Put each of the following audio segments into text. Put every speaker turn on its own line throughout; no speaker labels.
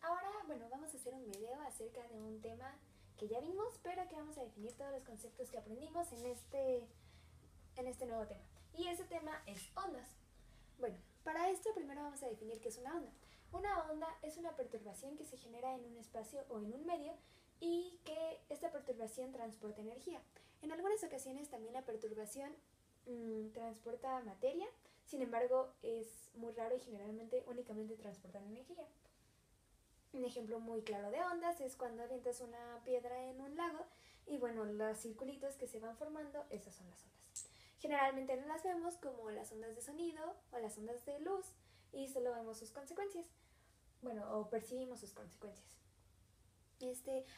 Ahora, bueno, vamos a hacer un video acerca de un tema que ya vimos, pero que vamos a definir todos los conceptos que aprendimos en este nuevo tema. Y ese tema es ondas. Bueno, para esto primero vamos a definir qué es una onda. Una onda es una perturbación que se genera en un espacio o en un medio y que esta perturbación transporta energía. En algunas ocasiones también la perturbación transporta materia, sin embargo es muy raro y generalmente únicamente transportan energía. Un ejemplo muy claro de ondas es cuando avientas una piedra en un lago y bueno, los circulitos que se van formando, esas son las ondas. Generalmente no las vemos como las ondas de sonido o las ondas de luz y solo vemos sus consecuencias, bueno, o percibimos sus consecuencias.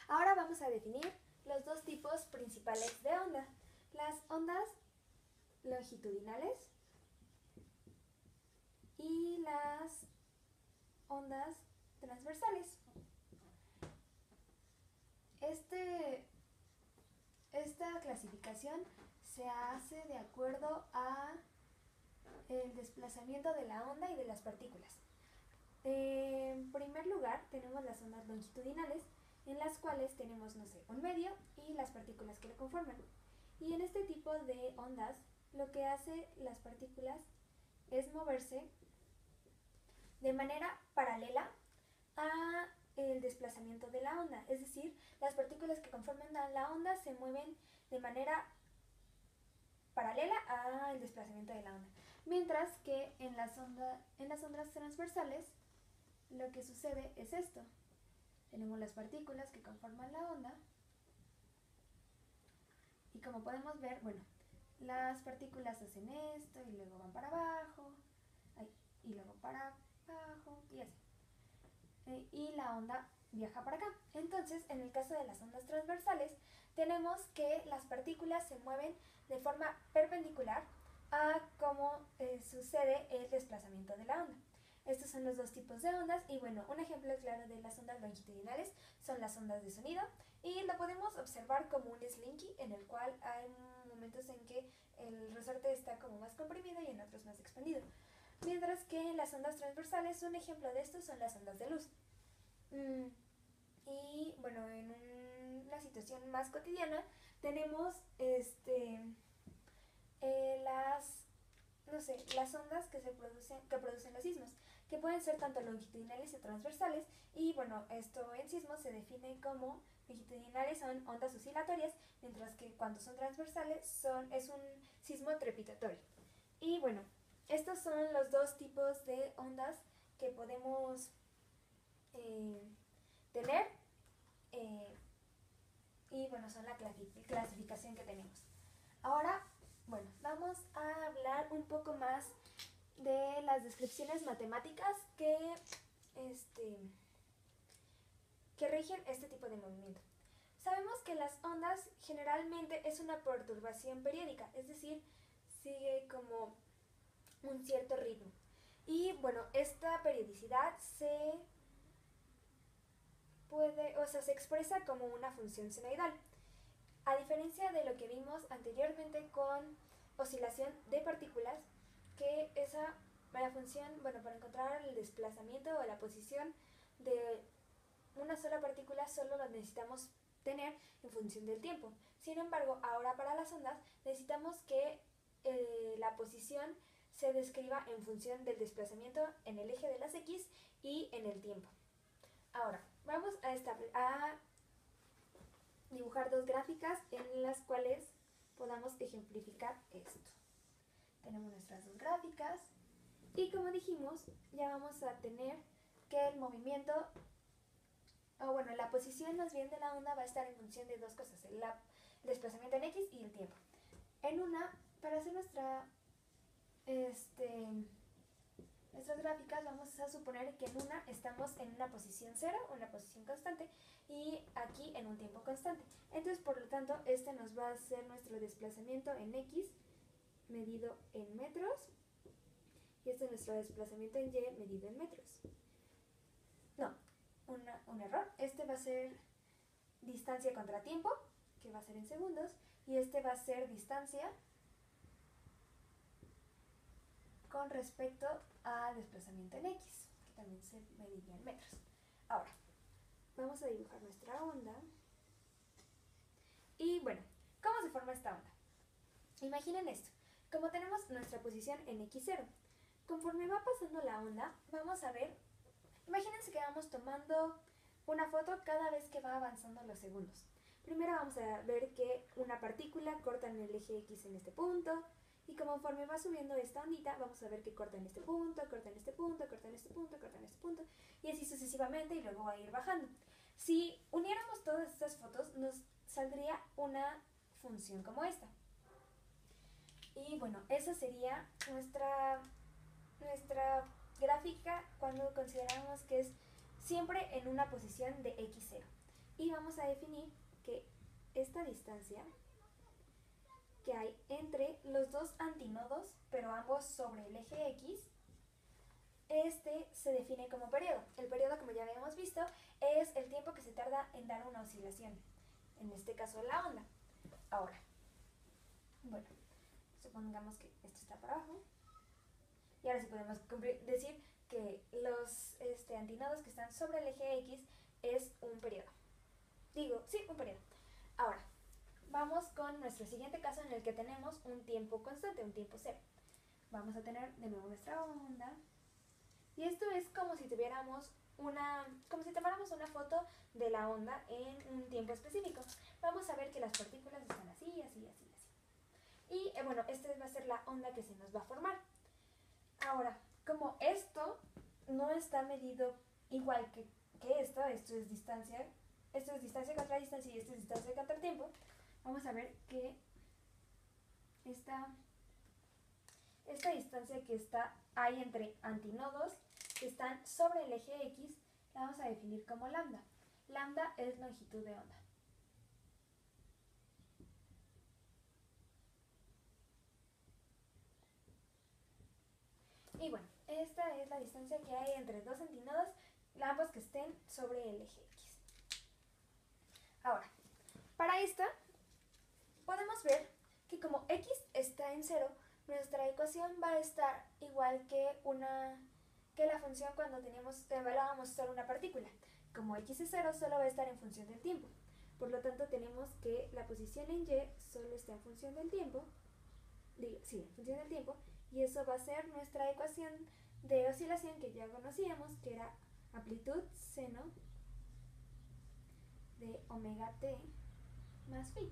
Ahora vamos a definir los dos tipos principales de onda. Las ondas longitudinales y las ondas transversales. Esta clasificación se hace de acuerdo a el desplazamiento de la onda y de las partículas. En primer lugar tenemos las ondas longitudinales, en las cuales tenemos, un medio y las partículas que lo conforman. Y en este tipo de ondas, lo que hace las partículas es moverse de manera paralela a el desplazamiento de la onda, es decir, las partículas que conforman la onda se mueven de manera paralela al desplazamiento de la onda, mientras que en las ondas transversales lo que sucede es esto. Tenemos las partículas que conforman la onda y como podemos ver, las partículas hacen esto y luego van para abajo y luego para abajo y así. Y la onda viaja para acá. Entonces, en el caso de las ondas transversales, tenemos que las partículas se mueven de forma perpendicular a cómo sucede el desplazamiento de la onda. Estos son los dos tipos de ondas y bueno, un ejemplo claro de las ondas longitudinales son las ondas de sonido y lo podemos observar como un slinky en el cual hay momentos en que el resorte está como más comprimido y en otros más expandido. Mientras que en las ondas transversales un ejemplo de esto son las ondas de luz. Y bueno, en una situación más cotidiana tenemos las ondas que producen los sismos, que pueden ser tanto longitudinales y transversales, y bueno, esto en sismos se define como longitudinales son ondas oscilatorias, mientras que cuando son transversales es un sismo trepidatorio. Y bueno, estos son los dos tipos de ondas que podemos tener y bueno, son la clasificación que tenemos. Ahora, bueno, vamos a hablar un poco más de las descripciones matemáticas que rigen este tipo de movimiento. Sabemos que las ondas generalmente es una perturbación periódica, es decir, sigue como un cierto ritmo. Y bueno, esta periodicidad se expresa como una función senoidal. A diferencia de lo que vimos anteriormente con oscilación de partículas, que la función, para encontrar el desplazamiento o la posición de una sola partícula solo lo necesitamos tener en función del tiempo. Sin embargo, ahora para las ondas necesitamos que la posición se describa en función del desplazamiento en el eje de las X y en el tiempo. Ahora, vamos a dibujar dos gráficas en las cuales podamos ejemplificar esto. Tenemos nuestras dos gráficas y como dijimos, ya vamos a tener que el movimiento, la posición más bien de la onda va a estar en función de dos cosas, el desplazamiento en X y el tiempo. Para hacer nuestras gráficas vamos a suponer que en una estamos en una posición 0, una posición constante, y aquí en un tiempo constante. Entonces, por lo tanto, nos va a ser nuestro desplazamiento en X medido en metros, y es nuestro desplazamiento en Y medido en metros. No, un error. Va a ser distancia contra tiempo, que va a ser en segundos, y va a ser distancia con respecto a desplazamiento en X, que también se mediría en metros. Ahora, vamos a dibujar nuestra onda. Y bueno, ¿cómo se forma esta onda? Imaginen esto, como tenemos nuestra posición en x0, conforme va pasando la onda, vamos a ver, imagínense que vamos tomando una foto cada vez que va avanzando los segundos. Primero vamos a ver que una partícula corta en el eje X en este punto, y conforme va subiendo esta ondita, vamos a ver que corta en este punto, corta en este punto, corta en este punto, corta en este punto, y así sucesivamente, y luego va a ir bajando. Si uniéramos todas estas fotos, nos saldría una función como esta. Y bueno, esa sería nuestra gráfica cuando consideramos que es siempre en una posición de x0. Y vamos a definir que esta distancia que hay entre los dos antinodos, pero ambos sobre el eje X, este se define como periodo. El periodo, como ya habíamos visto, es el tiempo que se tarda en dar una oscilación, en este caso la onda. Ahora, bueno, supongamos que esto está para abajo, y ahora sí podemos decir que los antinodos que están sobre el eje X es un periodo. Digo, sí, un periodo. Ahora, vamos con nuestro siguiente caso en el que tenemos un tiempo constante, un tiempo cero. Vamos a tener de nuevo nuestra onda. Y esto es como si tuviéramos como si tomáramos una foto de la onda en un tiempo específico. Vamos a ver que las partículas están así, así, así, así. Y bueno, esta va a ser la onda que se nos va a formar. Ahora, como esto no está medido igual que esto es distancia contra distancia y esto es distancia contra tiempo, vamos a ver que esta distancia que hay entre antinodos que están sobre el eje X la vamos a definir como lambda. Lambda es longitud de onda. Y bueno, esta es la distancia que hay entre dos antinodos, ambos que estén sobre el eje X. Ahora, para esta podemos ver que como X está en 0, nuestra ecuación va a estar igual que la función cuando evaluábamos solo una partícula. Como X es 0, solo va a estar en función del tiempo. Por lo tanto, tenemos que la posición en Y solo está en función del tiempo. En función del tiempo. Y eso va a ser nuestra ecuación de oscilación que ya conocíamos, que era amplitud seno de omega t más phi.